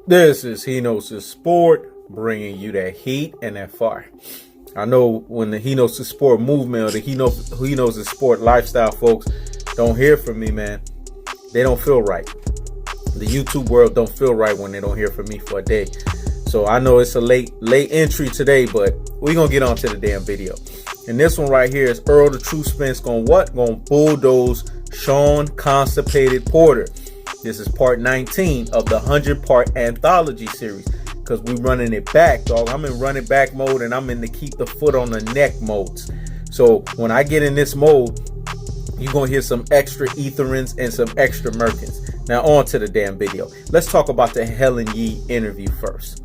This is He Knows His Sport, bringing you that heat and that fire. I know when the He Knows His Sport movement or the He Knows His Sport lifestyle folks don't hear from me, man. They don't feel right. The YouTube world don't feel right when they don't hear from me for a day. So I know it's a late entry today, but we're going to get on to the damn video. And this one right here is Errol the True Spence going to bulldoze Shawn Constipated Porter. This is part 19 of the 100-part anthology series, because we running it back, dog. I'm in run it back mode, and I'm in the keep the foot on the neck modes. So when I get in this mode, you're going to hear some extra etherins and some extra merkins. Now on to the damn video. Let's talk about the Helen Yee interview first.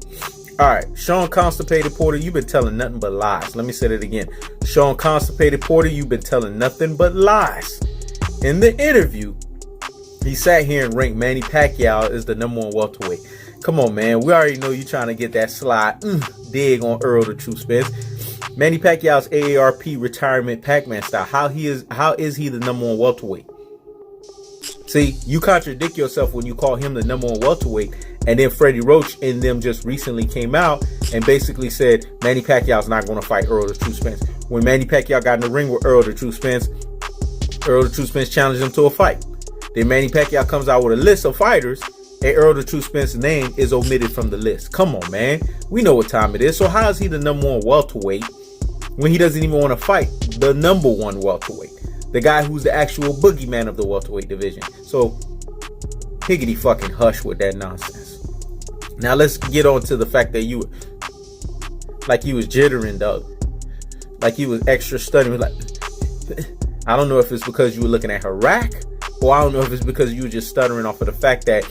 All right, Shawn Constipated Porter, you've been telling nothing but lies. Let me say that again. Shawn Constipated Porter, you've been telling nothing but lies. In the interview, he sat here and ranked Manny Pacquiao as the #1 welterweight. Come on, man. We already know you trying to get that slide dig on Errol the True Spence. Manny Pacquiao's AARP retirement Pac-Man style. How is he the #1 welterweight? See, you contradict yourself when you call him the #1 welterweight, and then Freddie Roach and them just recently came out and basically said Manny Pacquiao's not going to fight Errol the True Spence. When Manny Pacquiao got in the ring with Errol the True Spence challenged him to a fight. Then Manny Pacquiao comes out with a list of fighters, and Errol the True Spence's name is omitted from the list. Come on, man. We know what time it is. So how is he the #1 welterweight when he doesn't even want to fight the #1 welterweight? The guy who's the actual boogeyman of the welterweight division. So, higgity fucking hush with that nonsense. Now let's get on to the fact that you was jittering, dog. Like you was extra stuttering. Like, I don't know if it's because you were looking at her rack, or I don't know if it's because you were just stuttering off of the fact that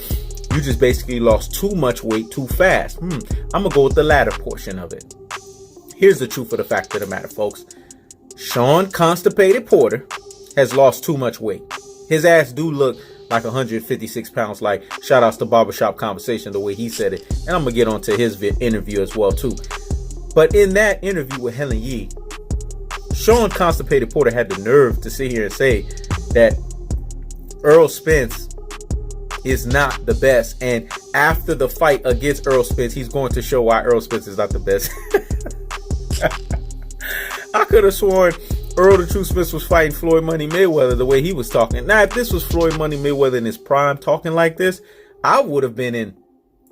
you just basically lost too much weight too fast. I'm going to go with the latter portion of it. Here's the truth of the fact of the matter, folks. Shawn Constipated Porter has lost too much weight. His ass do look like 156 pounds, like shout outs to Barbershop Conversation, the way he said it. And I'm going to get onto his interview as well, too. But in that interview with Helen Yee, Shawn Constipated Porter had the nerve to sit here and say that Errol Spence is not the best, and after the fight against Errol Spence, he's going to show why Errol Spence is not the best. I could have sworn Errol the True Spence was fighting Floyd Money Mayweather the way he was talking. Now, if this was Floyd Money Mayweather in his prime talking like this, I would have been in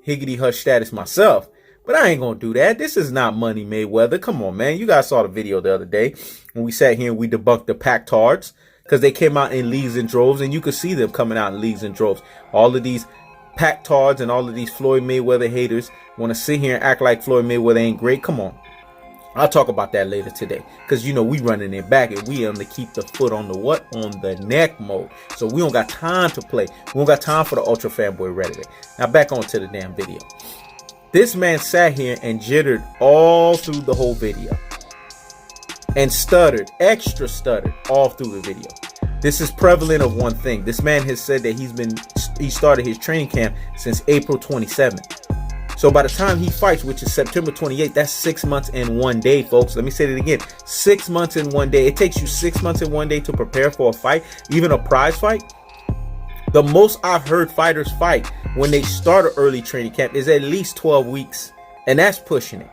higgity hush status myself. But I ain't gonna do that. This is not Money Mayweather. Come on, man. You guys saw the video the other day when we sat here and we debunked the Pac-Tards, because they came out in leagues and droves, and you could see them coming out in leagues and droves. All of these Pac-Tards and all of these Floyd Mayweather haters want to sit here and act like Floyd Mayweather ain't great. Come on. I'll talk about that later today, because, you know, we running it back, and we on to keep the foot on the what? On the neck mode. So we don't got time to play. We don't got time for the ultra fanboy rhetoric. Now back onto the damn video. This man sat here and jittered all through the whole video. And stuttered, extra stuttered, all through the video. This is prevalent of one thing. This man has said that he started his training camp since April 27th. So by the time he fights, which is September 28th, that's 6 months and 1 day, folks. Let me say that again. 6 months and 1 day. It takes you 6 months and 1 day to prepare for a fight, even a prize fight. The most I've heard fighters fight when they start an early training camp is at least 12 weeks. And that's pushing it.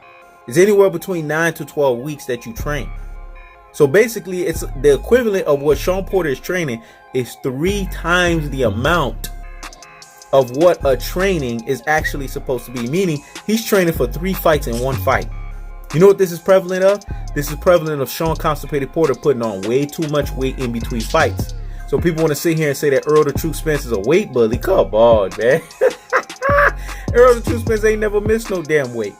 It's anywhere between 9 to 12 weeks that you train. So basically, it's the equivalent of what Shawn Porter is training is 3 times the amount of what a training is actually supposed to be. Meaning, he's training for 3 fights in 1 fight. You know what this is prevalent of? This is prevalent of Shawn Constipated Porter putting on way too much weight in between fights. So people want to sit here and say that Errol the True Spence is a weight bully. Come on, man. Errol the True Spence ain't never missed no damn weight.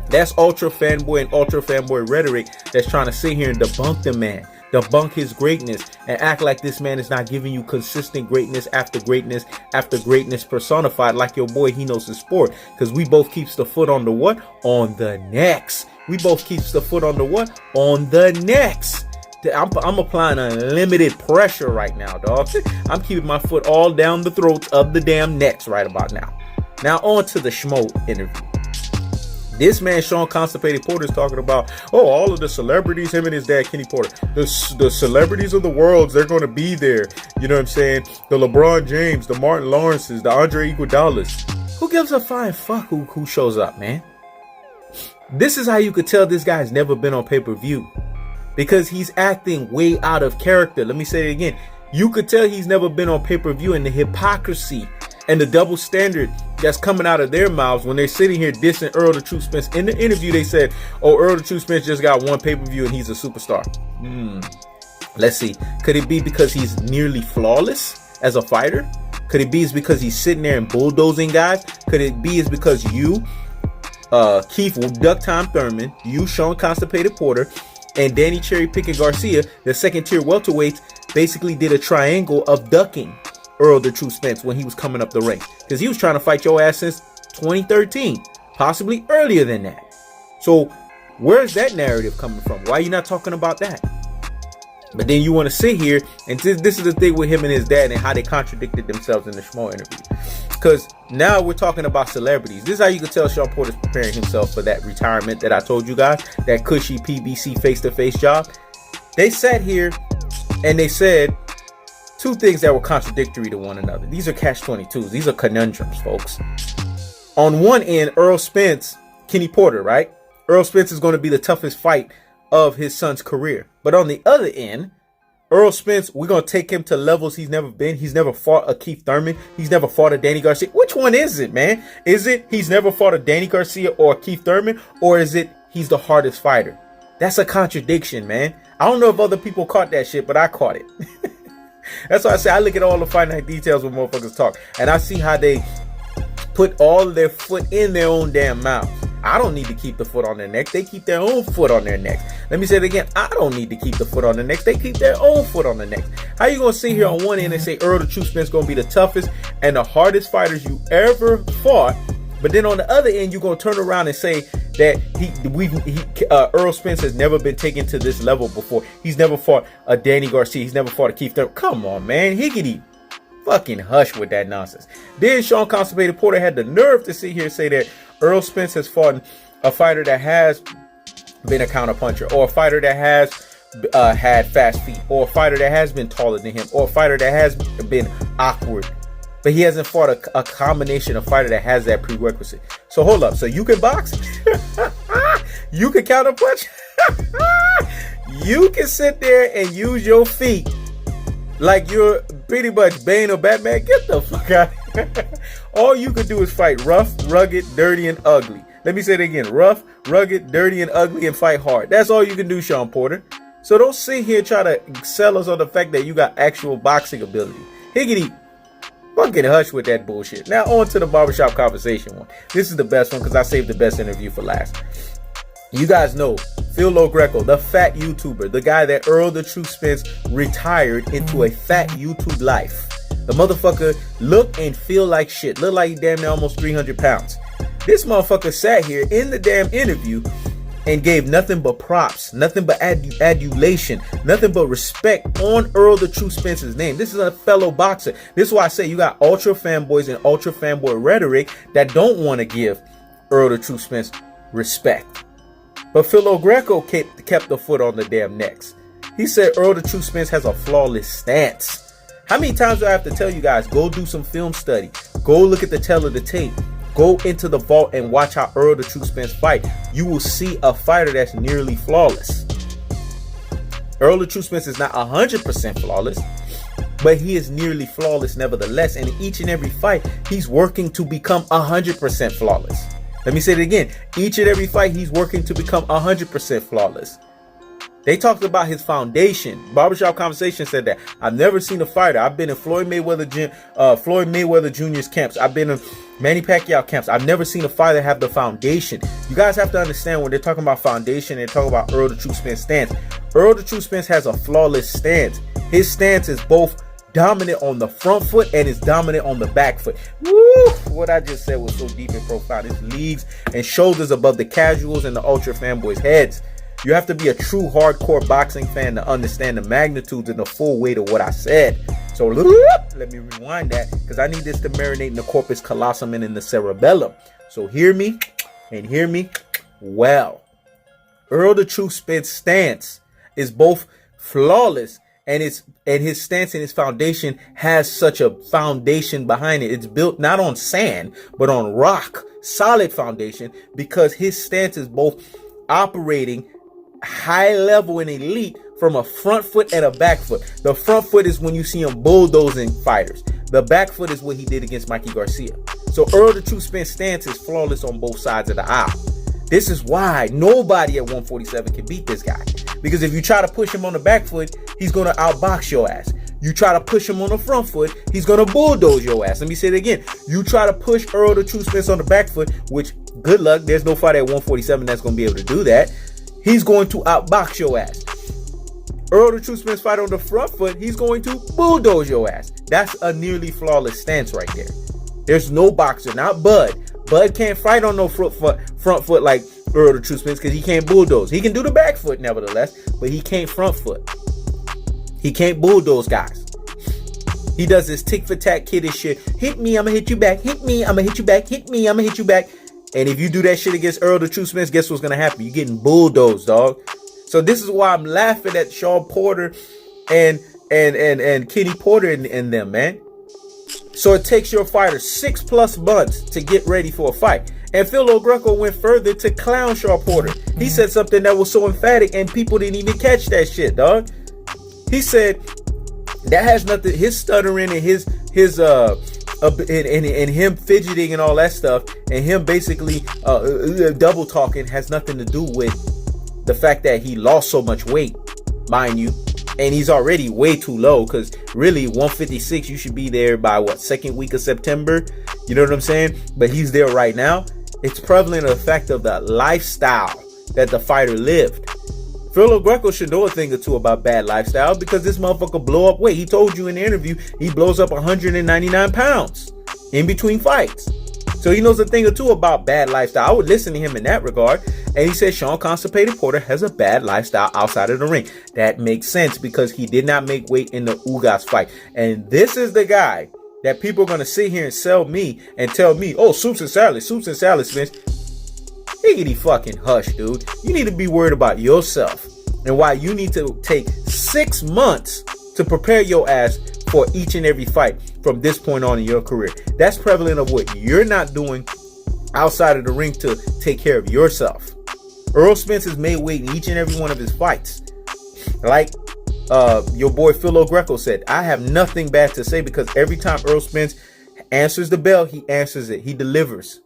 That's ultra fanboy and ultra fanboy rhetoric that's trying to sit here and debunk the man, debunk his greatness, and act like this man is not giving you consistent greatness after greatness personified, like your boy He Knows His Sport. Because we both keeps the foot on the what? On the necks. We both keeps the foot on the what? On the necks. I'm applying unlimited pressure right now, dog. I'm keeping my foot all down the throats of the damn necks right about now. Now on to the Schmo interview. This man, Shawn Constipated Porter, is talking about, all of the celebrities, him and his dad, Kenny Porter, the celebrities of the world, they're going to be there. You know what I'm saying? The LeBron James, the Martin Lawrences, the Andre Iguodala's. Who gives a flying fuck who shows up, man? This is how you could tell this guy's never been on pay-per-view. Because he's acting way out of character. Let me say it again. You could tell he's never been on pay-per-view, and the hypocrisy and the double standard that's coming out of their mouths when they're sitting here dissing Errol the Truth Spence. In the interview, they said, oh, Errol the Truth Spence just got one pay-per-view and he's a superstar. Let's see. Could it be because he's nearly flawless as a fighter? Could it be because he's sitting there and bulldozing guys? Could it be because you, Keith Duck Time Thurman, you, Shawn Constipated Porter, and Danny Cherry Pickett Garcia, the second tier welterweights, basically did a triangle of ducking Errol the Truth Spence when he was coming up the ranks? Because he was trying to fight your ass since 2013, possibly earlier than that. So where's that narrative coming from? Why are you not talking about that? But then you want to sit here, and this is the thing with him and his dad and how they contradicted themselves in the Schmo interview. Because now we're talking about celebrities. This is how you can tell Shawn Porter's preparing himself for that retirement that I told you guys, that cushy PBC face-to-face job. They sat here and they said two things that were contradictory to one another. These are catch-22s. These are conundrums, folks. On one end, Errol Spence, Kenny Porter, right? Errol Spence is going to be the toughest fight of his son's career. But on the other end, Errol Spence, we're going to take him to levels he's never been. He's never fought a Keith Thurman. He's never fought a Danny Garcia. Which one is it, man? Is it he's never fought a Danny Garcia or a Keith Thurman? Or is it he's the hardest fighter? That's a contradiction, man. I don't know if other people caught that shit, but I caught it. That's why I say I look at all the finite details when motherfuckers talk. And I see how they put all of their foot in their own damn mouth. I don't need to keep the foot on their neck. They keep their own foot on their necks. Let me say it again. I don't need to keep the foot on their necks. They keep their own foot on their necks. How you going to sit here on one end and say Errol the Truth Spence going to be the toughest and the hardest fighters you ever fought, but then on the other end, you're going to turn around and say that Errol Spence has never been taken to this level before. He's never fought a Danny Garcia. He's never fought a Keith Thurman. Come on, man. Higgity. Fucking hush with that nonsense. Then Shawn Constipated Porter had the nerve to sit here and say that Errol Spence has fought a fighter that has been a counterpuncher, or a fighter that has had fast feet, or a fighter that has been taller than him, or a fighter that has been awkward. But he hasn't fought a combination of fighter that has that prerequisite. So hold up. So you can box? You can counterpunch? You can sit there and use your feet like you're pretty much Bane or Batman? Get the fuck out of here. All you could do is fight rough, rugged, dirty, and ugly. Let me say it again. Rough, rugged, dirty, and ugly, and fight hard. That's all you can do, Shawn Porter. So don't sit here and try to sell us on the fact that you got actual boxing ability. Higgity. Fucking hush with that bullshit. Now on to the barbershop conversation one. This is the best one because I saved the best interview for last. You guys know Phil LoGreco, the fat YouTuber, the guy that Errol the Truth Spence retired into a fat YouTube life. The motherfucker look and feel like shit. Look like he damn near almost 300 pounds. This motherfucker sat here in the damn interview and gave nothing but props, nothing but adulation, nothing but respect on Errol the Truth Spence's name. This is a fellow boxer. This is why I say you got ultra fanboys and ultra fanboy rhetoric that don't want to give Errol the Truth Spence respect. But Phil LoGreco kept the foot on the damn necks. He said Errol the Truth Spence has a flawless stance. How many times do I have to tell you guys, go do some film study. Go look at the tail of the tape. Go into the vault and watch how Errol the Truth Spence fight. You will see a fighter that's nearly flawless. Errol the Truth Spence is not 100% flawless, but he is nearly flawless nevertheless. And in each and every fight, he's working to become 100% flawless. Let me say it again. Each and every fight, he's working to become 100% flawless. They talked about his foundation. Barbershop Conversation said that. I've never seen a fighter. I've been in Floyd Mayweather Jr.'s camps. I've been in Manny Pacquiao camps. I've never seen a fighter have the foundation. You guys have to understand when they're talking about foundation, they're talking about Errol the Truth Spence stance. Errol the Truth Spence has a flawless stance. His stance is both dominant on the front foot and is dominant on the back foot. Woo! What I just said was so deep and profound. It's leagues and shoulders above the casuals and the ultra fanboys' heads. You have to be a true hardcore boxing fan to understand the magnitudes and the full weight of what I said. So let me rewind that because I need this to marinate in the corpus callosum and in the cerebellum. So hear me and hear me well. Errol the Truth Spence stance is both flawless And his stance and his foundation has such a foundation behind it. It's built not on sand, but on rock, solid foundation, because his stance is both operating high level and elite from a front foot and a back foot. The front foot is when you see him bulldozing fighters. The back foot is what he did against Mikey Garcia. So Errol the Truth Spence stance is flawless on both sides of the aisle. This is why nobody at 147 can beat this guy. Because if you try to push him on the back foot, he's going to outbox your ass. You try to push him on the front foot, he's going to bulldoze your ass. Let me say it again. You try to push Errol the Truth Spence on the back foot, which, good luck, there's no fight at 147 that's going to be able to do that. He's going to outbox your ass. Errol the Truth Spence fight on the front foot, he's going to bulldoze your ass. That's a nearly flawless stance right there. There's no boxer, not Bud. Bud can't fight on no front foot like Errol the Truth Spence because he can't bulldoze. He can do the back foot nevertheless, but he can't front foot. He can't bulldoze guys. He does this tick for tack kiddish shit. Hit me, I'm gonna hit you back. Hit me, I'm gonna hit you back. Hit me, I'm gonna hit you back. And if you do that shit against Errol the Truth Spence, guess what's gonna happen? You're getting bulldozed, dog. So this is why I'm laughing at Shawn Porter and Kenny Porter and them, man. So it takes your fighter 6+ months to get ready for a fight. And Phil Greco went further to clown Shawn Porter. He said something that was so emphatic and people didn't even catch that shit, dog. He said that has nothing, his stuttering and his and him fidgeting and all that stuff and him basically double talking has nothing to do with the fact that he lost so much weight, mind you. And he's already way too low because really 156, you should be there by what, second week of September? You know what I'm saying? But he's there right now. It's prevalent of the fact of the lifestyle that the fighter lived. Phil Greco should know a thing or two about bad lifestyle because this motherfucker blow up weight. He told you in the interview he blows up 199 pounds in between fights. So he knows a thing or two about bad lifestyle. I would listen to him in that regard. And he said Shawn Constipated Porter has a bad lifestyle outside of the ring. That makes sense because he did not make weight in the Ugas fight. And this is the guy that people are going to sit here and sell me and tell me, oh, soups and salads, Spence. Higgity fucking hush, dude. You need to be worried about yourself and why you need to take 6 months to prepare your ass for each and every fight from this point on in your career. That's prevalent of what you're not doing outside of the ring to take care of yourself. Errol Spence has made weight in each and every one of his fights. Like your boy Phil Greco said, I have nothing bad to say because every time Errol Spence answers the bell, he answers it. He delivers.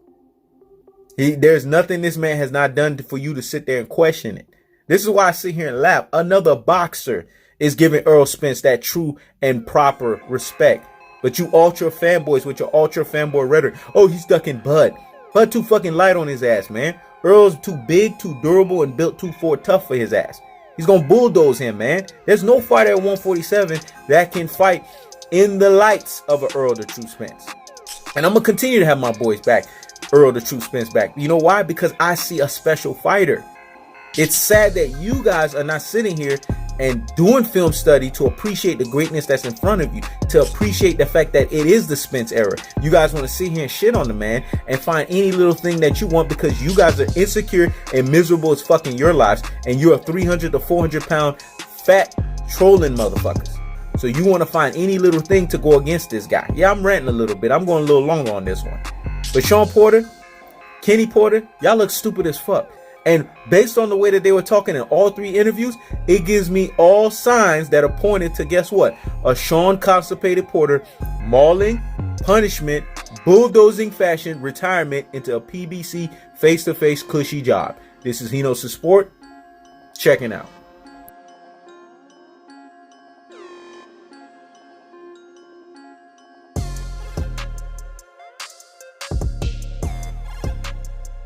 There's nothing this man has not done for you to sit there and question it. This is why I sit here and laugh. Another boxer is giving Errol Spence that true and proper respect. But you ultra fanboys with your ultra fanboy rhetoric. Oh, he's ducking Bud. Bud too fucking light on his ass, man. Errol's too big, too durable, and built too tough for his ass. He's going to bulldoze him, man. There's no fighter at 147 that can fight in the lights of an Errol the Truth Spence. And I'm going to continue to have my boys back. Errol the Truth Spence back. You know why? Because I see a special fighter. It's sad that you guys are not sitting here and doing film study to appreciate the greatness that's in front of you, to appreciate the fact that it is the Spence era. You guys want to sit here and shit on the man and find any little thing that you want because you guys are insecure and miserable as fucking your lives, and you're a 300 to 400 pound fat trolling motherfuckers. So you want to find any little thing to go against this guy. Yeah, I'm ranting a little bit. I'm going a little longer on this one. But Shawn Porter, Kenny Porter, y'all look stupid as fuck. And based on the way that they were talking in all 3 interviews, it gives me all signs that are pointed to, guess what? A Shawn Constipated Porter mauling, punishment, bulldozing fashion, retirement into a PBC face-to-face cushy job. This is He Knows the Sport. Checking out.